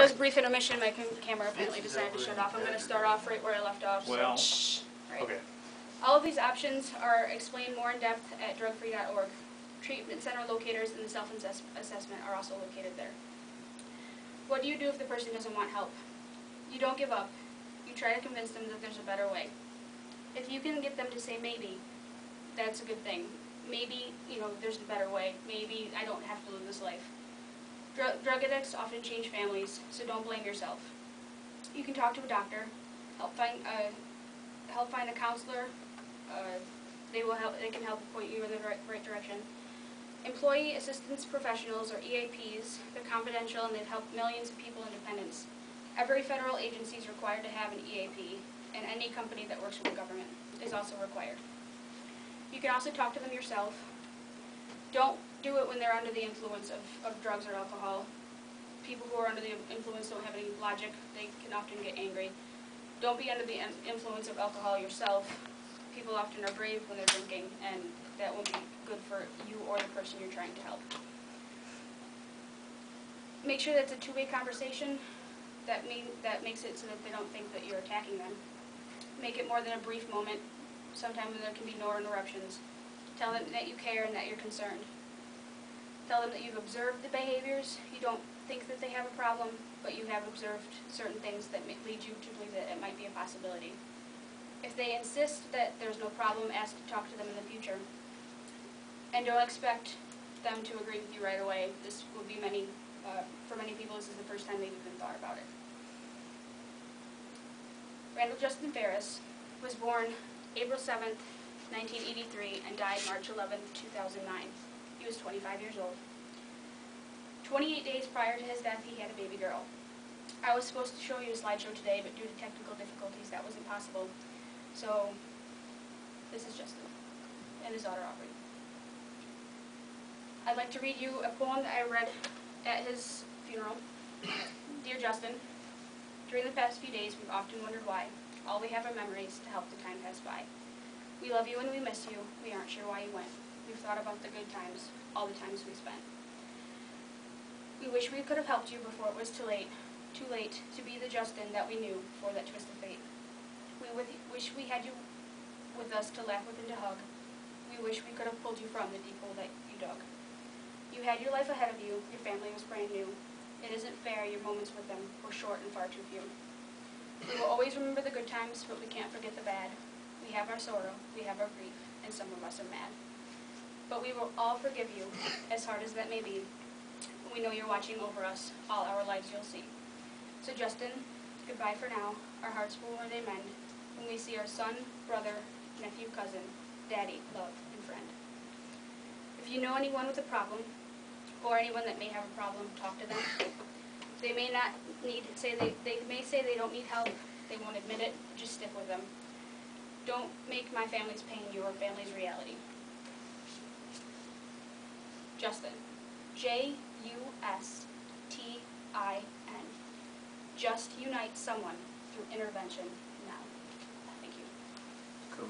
was a brief intermission. My camera apparently decided to shut off. I'm going to start off right where I left off. Well, so, right. okay. All of these options are explained more in depth at drugfree.org. Treatment center locators and the self-assessment are also located there. What do you do if the person doesn't want help? You don't give up. You try to convince them that there's a better way. If you can get them to say maybe, that's a good thing. Maybe, there's a better way. Maybe I don't have to live this life. Drug addicts often change families, so don't blame yourself. You can talk to a doctor, help find a counselor. They can help point you in the right direction. Employee assistance professionals, or EAPs, they're confidential and they've helped millions of people in dependence. Every federal agency is required to have an EAP, and any company that works with the government is also required. You can also talk to them yourself. Don't do it when they're under the influence of drugs or alcohol. People who are under the influence don't have any logic. They can often get angry. Don't be under the influence of alcohol yourself. People often are brave when they're drinking, and that won't be good for you or the person you're trying to help. Make sure that it's a two-way conversation. That makes it so that they don't think that you're attacking them. Make it more than a brief moment. Sometimes there can be no interruptions. Tell them that you care and that you're concerned. Tell them that you've observed the behaviors. You don't think that they have a problem, but you have observed certain things that lead you to believe that it might be a possibility. If they insist that there's no problem, ask to talk to them in the future. And don't expect them to agree with you right away. This will be for many people, this is the first time they've even thought about it. Randall Justin Ferris was born April 7th, 1983, and died March 11th, 2009. He was 25 years old. 28 days prior to his death, he had a baby girl. I was supposed to show you a slideshow today, but due to technical difficulties, that wasn't possible. So, this is Justin and his daughter Aubrey. I'd like to read you a poem that I read at his funeral. Dear Justin, during the past few days, we've often wondered why. All we have are memories to help the time pass by. We love you and we miss you. We aren't sure why you went. We've thought about the good times, all the times we spent. We wish we could have helped you before it was too late to be the Justin that we knew before that twist of fate. We wish we had you with us to laugh with and to hug. We wish we could have pulled you from the deep hole that you dug. You had your life ahead of you. Your family was brand new. It isn't fair your moments with them were short and far too few. We will always remember the good times, but we can't forget the bad. We have our sorrow, we have our grief, and some of us are mad. But we will all forgive you, as hard as that may be. We know you're watching over us. All our lives you'll see. So Justin, goodbye for now. Our hearts will one day mend when we see our son, brother, nephew, cousin, daddy, love, and friend. If you know anyone with a problem, or anyone that may have a problem, talk to them. They may say they don't need help. They won't admit it. Just stick with them. Don't make my family's pain your family's reality. Justin. Justin. Just unite someone through intervention now. Thank you. Cool.